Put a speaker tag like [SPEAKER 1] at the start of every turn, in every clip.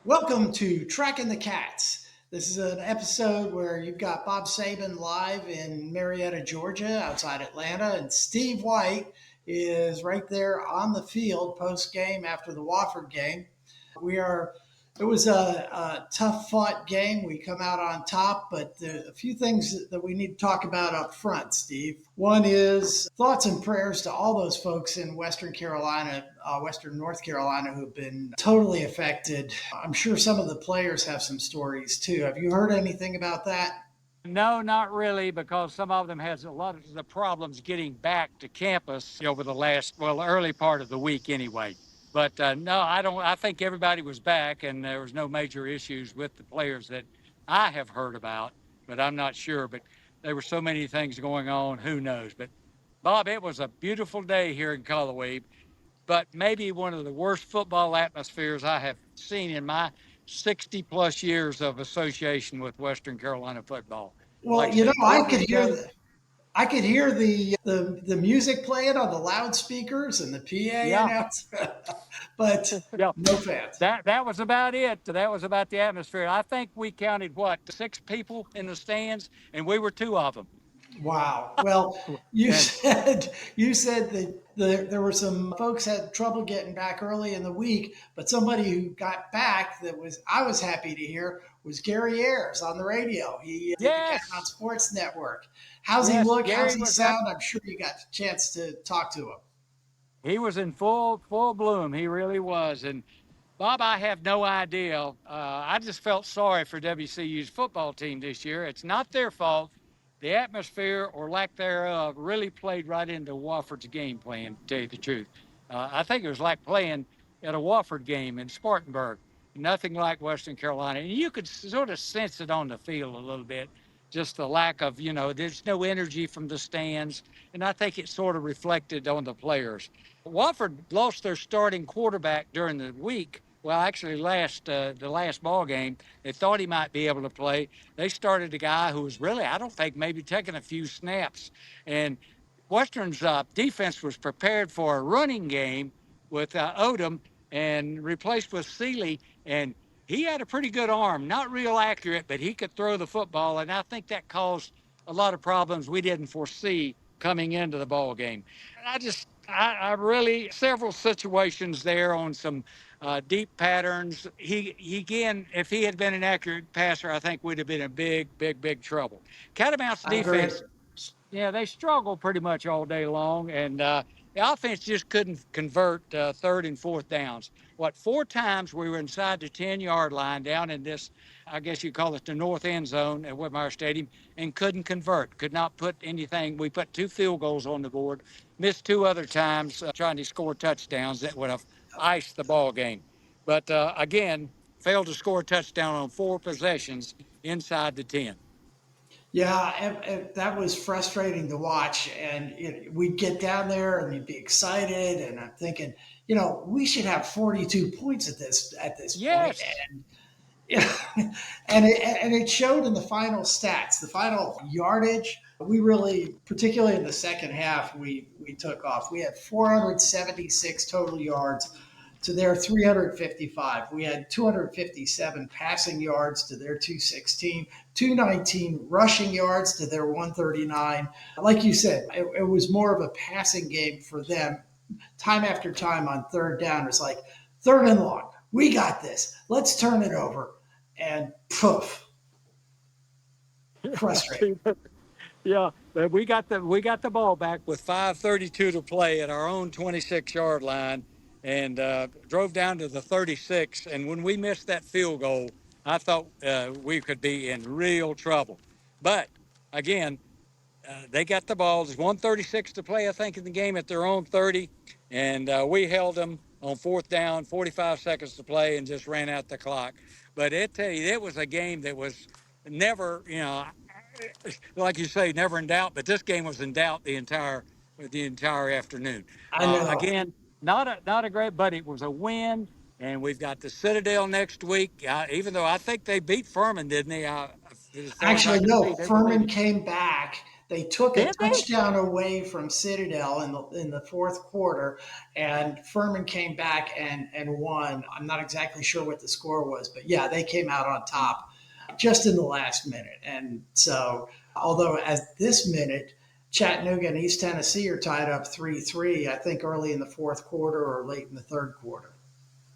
[SPEAKER 1] Welcome to Tracking the Cats. This is an episode where you've got Bob Sabin live in Marietta, Georgia, outside Atlanta, and Steve White is right there on the field post game after the Wofford game. We are. It was a tough fought game. We come out on top, but a few things that we need to talk about up front, Steve. One is thoughts and prayers to all those folks in Western Carolina, Western North Carolina, who've been totally affected. I'm sure some of the players have some stories too. Have you heard anything about that?
[SPEAKER 2] No, not really, because some of them has a lot of the problems getting back to campus over the early part of the week anyway. But no, I don't. I think everybody was back, and there was no major issues with the players that I have heard about. But I'm not sure. But there were so many things going on. Who knows? But Bob, it was a beautiful day here in Colorado, but maybe one of the worst football atmospheres I have seen in my 60 plus years of association with Western Carolina football.
[SPEAKER 1] Well,
[SPEAKER 2] Like I say,
[SPEAKER 1] I could
[SPEAKER 2] every
[SPEAKER 1] hear
[SPEAKER 2] game.
[SPEAKER 1] the music playing on the loudspeakers and the PA
[SPEAKER 2] Yeah,
[SPEAKER 1] announcer, but
[SPEAKER 2] yeah.
[SPEAKER 1] no fans.
[SPEAKER 2] That was about it. That was about the atmosphere. I think we counted what, six people in the stands, and we were two of them.
[SPEAKER 1] Wow. Well, you
[SPEAKER 2] And
[SPEAKER 1] said that there were some folks had trouble getting back early in the week, but somebody who got back that was I was happy to hear was Gary Ayers on the radio. He did the Cat on
[SPEAKER 2] yes,
[SPEAKER 1] Sports Network. How's he
[SPEAKER 2] yes,
[SPEAKER 1] look? How's
[SPEAKER 2] Gary
[SPEAKER 1] he
[SPEAKER 2] was up.
[SPEAKER 1] sound? I'm sure you got a chance to talk to him.
[SPEAKER 2] He was in full bloom. He really was. And Bob, I have no idea. I just felt sorry for WCU's football team this year. It's not their fault. The atmosphere or lack thereof really played right into Wofford's game plan, to tell you the truth. I think it was like playing at a Wofford game in Spartanburg. Nothing like Western Carolina. And you could sort of sense it on the field a little bit, just the lack of, there's no energy from the stands. And I think it sort of reflected on the players. Wofford lost their starting quarterback during the week. Well, actually, the last ball game, they thought he might be able to play. They started a guy who was really, I don't think, maybe taking a few snaps. And Western's defense was prepared for a running game with Odom and replaced with Seeley. And he had a pretty good arm, not real accurate, but he could throw the football. And I think that caused a lot of problems we didn't foresee coming into the ball game. I really several situations there on some deep patterns. He again, if he had been an accurate passer, I think we'd have been in big trouble. Catamounts
[SPEAKER 1] I agree.
[SPEAKER 2] defense, yeah, they struggled pretty much all day long, and the offense just couldn't convert third and fourth downs. What, four times we were inside the 10-yard line down in this, I guess you call it the north end zone at Whitmire Stadium, and couldn't convert, could not put anything. We put two field goals on the board, missed two other times trying to score touchdowns that would have iced the ball game. But again, failed to score a touchdown on four possessions inside the 10.
[SPEAKER 1] Yeah, that was frustrating to watch. And we'd get down there and you'd be excited. And I'm thinking, we should have 42 points at this point.
[SPEAKER 2] Yes.
[SPEAKER 1] Yeah, and it showed in the final stats, the final yardage. We really, particularly in the second half, we took off. We had 476 total yards to their 355. We had 257 passing yards to their 216, 219 rushing yards to their 139. Like you said, it was more of a passing game for them. Time after time on third down, it's like third and long. We got this. Let's turn it over and poof, frustrating.
[SPEAKER 2] Yeah, but we got the ball back with 5:32 to play at our own 26-yard line, and drove down to the 36. And when we missed that field goal, I thought we could be in real trouble. But again, they got the ball. There's 136 to play, I think, in the game at their own 30, and we held them on fourth down, 45 seconds to play, and just ran out the clock. But tell you, it was a game that was never, like you say, never in doubt. But this game was in doubt the entire afternoon.
[SPEAKER 1] I know.
[SPEAKER 2] Again, not a great, but it was a win. And we've got the Citadel next week. Even though I think they beat Furman, didn't they? As far as I
[SPEAKER 1] Actually,
[SPEAKER 2] can see,
[SPEAKER 1] no.
[SPEAKER 2] they were
[SPEAKER 1] Furman
[SPEAKER 2] leading.
[SPEAKER 1] came back. They took a
[SPEAKER 2] Did they?
[SPEAKER 1] touchdown away from Citadel in the fourth quarter, and Furman came back and won. I'm not exactly sure what the score was, but yeah, they came out on top just in the last minute. And so, although at this minute, Chattanooga and East Tennessee are tied up 3-3, I think early in the fourth quarter or late in the third quarter.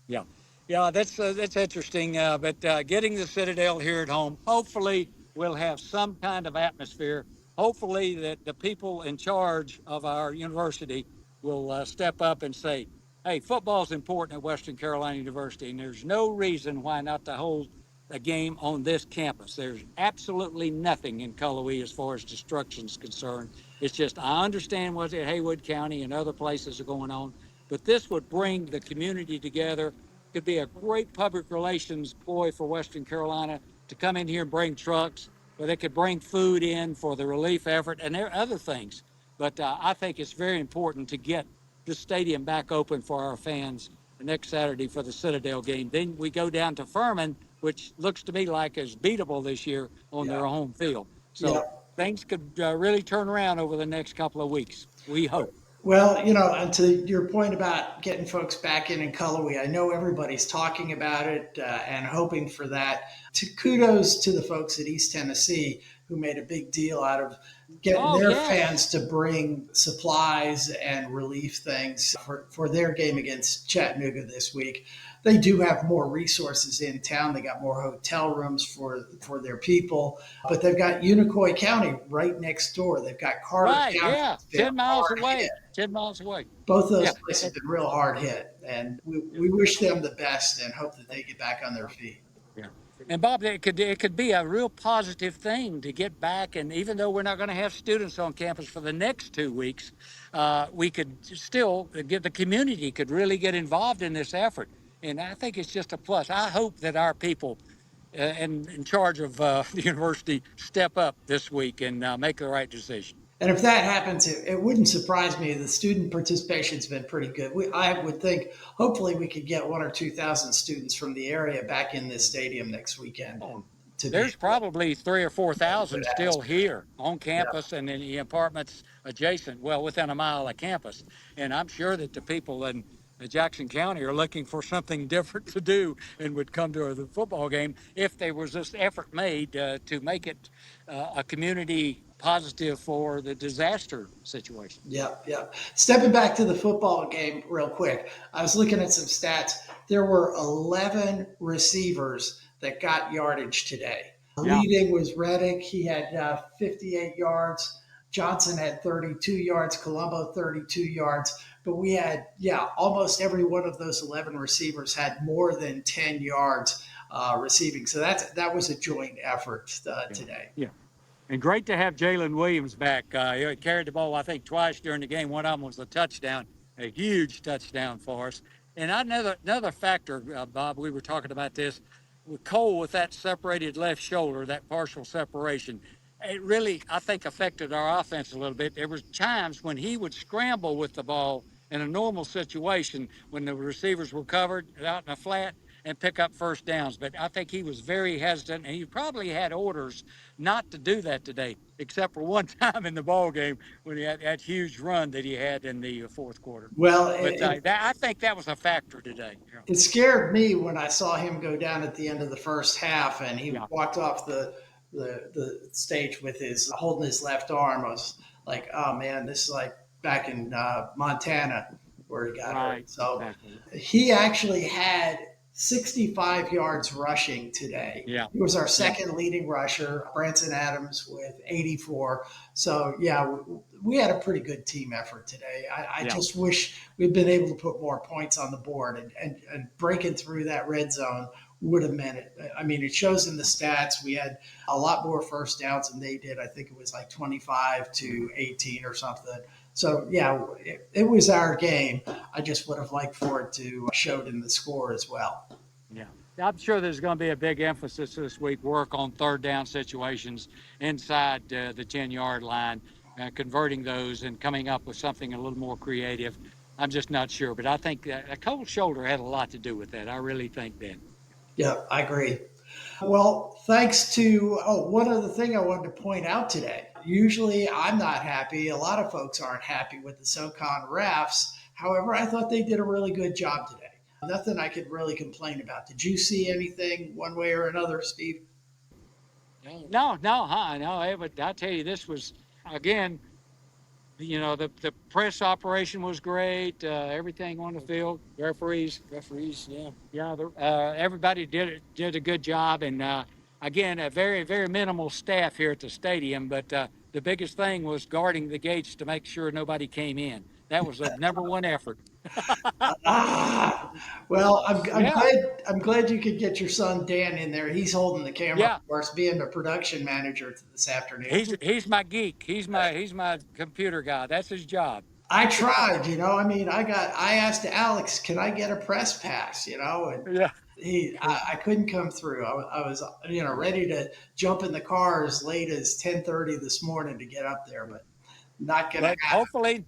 [SPEAKER 2] Yeah, yeah, that's interesting. But getting the Citadel here at home, hopefully, we'll have some kind of atmosphere. Hopefully, that the people in charge of our university will step up and say, "Hey, football's important at Western Carolina University, and there's no reason why not to hold a game on this campus. There's absolutely nothing in Cullowhee as far as destruction is concerned. It's just I understand what's at Haywood County and other places are going on, but this would bring the community together. Could be a great public relations ploy for Western Carolina to come in here and bring trucks, or they could bring food in for the relief effort, and there are other things. But I think it's very important to get the stadium back open for our fans next Saturday for the Citadel game. Then we go down to Furman, which looks to me like is beatable this year on
[SPEAKER 1] Yeah.
[SPEAKER 2] their home field.
[SPEAKER 1] Yeah.
[SPEAKER 2] So things could really turn around over the next couple of weeks. We hope.
[SPEAKER 1] Well, and to your point about getting folks back in Cullowhee, I know everybody's talking about it and hoping for that. Kudos to the folks at East Tennessee who made a big deal out of getting
[SPEAKER 2] Oh
[SPEAKER 1] their
[SPEAKER 2] yes,
[SPEAKER 1] fans to bring supplies and relief things for their game against Chattanooga this week. They do have more resources in town. They got more hotel rooms for their people, but they've got Unicoi County right next door. They've got Carter
[SPEAKER 2] right,
[SPEAKER 1] County
[SPEAKER 2] yeah,
[SPEAKER 1] that's been
[SPEAKER 2] 10 miles
[SPEAKER 1] hard hit.
[SPEAKER 2] away, 10 miles away.
[SPEAKER 1] Both those
[SPEAKER 2] Yeah.
[SPEAKER 1] places have been real hard hit, and we wish them the best and hope that they get back on their feet.
[SPEAKER 2] Yeah. And Bob, it could be a real positive thing to get back. And even though we're not going to have students on campus for the next 2 weeks, we could still get the community could really get involved in this effort. And I think it's just a plus. I hope that our people in charge of the university step up this week and make the right decision.
[SPEAKER 1] And if that happens, it wouldn't surprise me. The student participation's been pretty good. I would think, hopefully, we could get 1 or 2 thousand students from the area back in this stadium next weekend,
[SPEAKER 2] Oh,
[SPEAKER 1] and to be
[SPEAKER 2] there's probably 3 or 4 thousand
[SPEAKER 1] good
[SPEAKER 2] still
[SPEAKER 1] atmosphere.
[SPEAKER 2] here on
[SPEAKER 1] Yeah.
[SPEAKER 2] campus and in the apartments adjacent, well, within a mile of campus. And I'm sure that the people in Jackson County are looking for something different to do and would come to the football game if there was this effort made to make it a community positive for the disaster situation.
[SPEAKER 1] Yeah, yeah. Stepping back to the football game real quick, I was looking at some stats. There were 11 receivers that got yardage today.
[SPEAKER 2] Yeah,
[SPEAKER 1] Leading was Reddick. He had 58 yards. Johnson had 32 yards. Colombo 32 yards. But we had, yeah, almost every one of those 11 receivers had more than 10 yards receiving. So that was a joint effort
[SPEAKER 2] yeah,
[SPEAKER 1] today.
[SPEAKER 2] yeah. And great to have Jalen Williams back. He carried the ball, I think, twice during the game. One of them was a touchdown, a huge touchdown for us. And another factor, Bob, we were talking about this with Cole with that separated left shoulder, that partial separation. It really, I think, affected our offense a little bit. There was times when he would scramble with the ball in a normal situation when the receivers were covered out in a flat and pick up first downs. But I think he was very hesitant, and he probably had orders not to do that today, except for one time in the ball game when he had that huge run that he had in the fourth quarter.
[SPEAKER 1] Well,
[SPEAKER 2] But I think that was a factor today. Yeah.
[SPEAKER 1] it scared me when I saw him go down at the end of the first half, and he
[SPEAKER 2] Yeah.
[SPEAKER 1] walked off the stage with his holding his left arm. I was like, oh man, this is like back in Montana where he got hurt.
[SPEAKER 2] Right.
[SPEAKER 1] So
[SPEAKER 2] Exactly.
[SPEAKER 1] he actually had 65 yards rushing today.
[SPEAKER 2] Yeah.
[SPEAKER 1] He was our
[SPEAKER 2] Yeah.
[SPEAKER 1] second leading rusher, Branson Adams with 84. So, yeah, we had a pretty good team effort today. I
[SPEAKER 2] Yeah.
[SPEAKER 1] just wish we'd been able to put more points on the board, and breaking through that red zone would have meant it. I mean, it shows in the stats. We had a lot more first downs than they did. I think it was like 25 to 18 or something. So, yeah, it was our game. I just would have liked for it to showed in the score as well.
[SPEAKER 2] Yeah. I'm sure there's going to be a big emphasis this week, work on third down situations inside the 10-yard line, converting those and coming up with something a little more creative. I'm just not sure, but I think a cold shoulder had a lot to do with that. I really think that.
[SPEAKER 1] Yeah, I agree. Well, thanks to, oh, one other thing I wanted to point out today. Usually I'm not happy. A lot of folks aren't happy with the SoCon refs. However, I thought they did a really good job today. Nothing I could really complain about. Did you see anything one way or another, Steve?
[SPEAKER 2] No, no, huh? No, I tell you, this was again. The press operation was great. Everything on the field, referees, yeah. Everybody did a good job, and again, a very minimal staff here at the stadium. But the biggest thing was guarding the gates to make sure nobody came in. That was the number one effort.
[SPEAKER 1] Ah, well, I'm
[SPEAKER 2] Yeah,
[SPEAKER 1] glad you could get your son Dan in there. He's holding the camera,
[SPEAKER 2] yeah.
[SPEAKER 1] of course, being the production manager this afternoon.
[SPEAKER 2] He's my geek. He's my computer guy. That's his job.
[SPEAKER 1] I tried, I asked Alex, can I get a press pass, and
[SPEAKER 2] Yeah.
[SPEAKER 1] I couldn't come through. I was, ready to jump in the car as late as 10:30 this morning to get up there, but not going to
[SPEAKER 2] But
[SPEAKER 1] happen.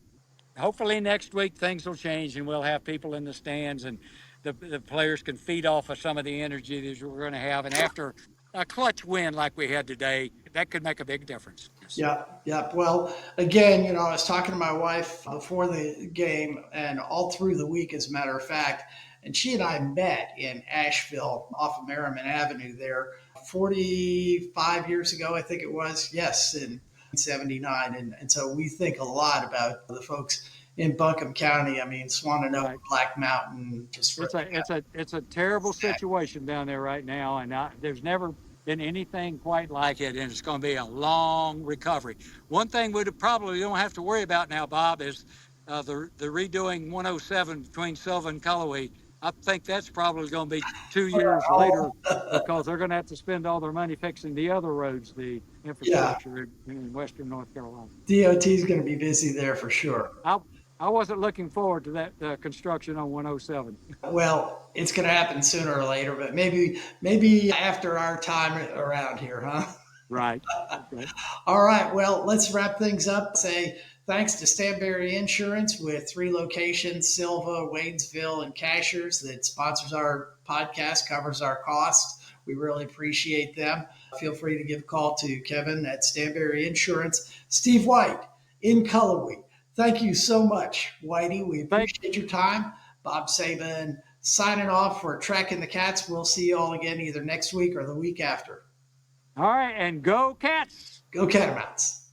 [SPEAKER 2] hopefully next week things will change and we'll have people in the stands and the players can feed off of some of the energy that we're going to have. And after a clutch win like we had today, that could make a big difference.
[SPEAKER 1] Yep, yep. Well, again, I was talking to my wife before the game and all through the week, as a matter of fact, and she and I met in Asheville off of Merriman Avenue there 45 years ago, I think it was. Yes, in 79. And so we think a lot about the folks in Buncombe County. I mean, Swananoa,
[SPEAKER 2] Right.
[SPEAKER 1] Black Mountain, just
[SPEAKER 2] It's
[SPEAKER 1] really
[SPEAKER 2] a it's a it's a terrible situation down there right now, and there's never been anything quite like it, and it's going to be a long recovery. One thing we probably don't have to worry about now, Bob, is the redoing 107 between Silva and Cullowhee. I think that's probably going to be 2 years later because they're going to have to spend all their money fixing the other roads, the
[SPEAKER 1] yeah,
[SPEAKER 2] infrastructure in western North Carolina.
[SPEAKER 1] DOT is going to be busy there for sure.
[SPEAKER 2] I I wasn't looking forward to that construction on 107.
[SPEAKER 1] Well, it's going to happen sooner or later, but maybe after our time around here, huh?
[SPEAKER 2] Right. Okay.
[SPEAKER 1] All right. Well, let's wrap things up. Say thanks to Stanberry Insurance with 3 locations, Silva, Waynesville, and Cashers, that sponsors our podcast, covers our costs. We really appreciate them. Feel free to give a call to Kevin at Stanberry Insurance. Steve White in Cullowhee. Thank you so much, Whitey. We
[SPEAKER 2] Thank.
[SPEAKER 1] appreciate your time. Bob Sabin signing off for Tracking the Cats. We'll see you all again either next week or the week after.
[SPEAKER 2] All right, and go Cats.
[SPEAKER 1] Go Catamounts.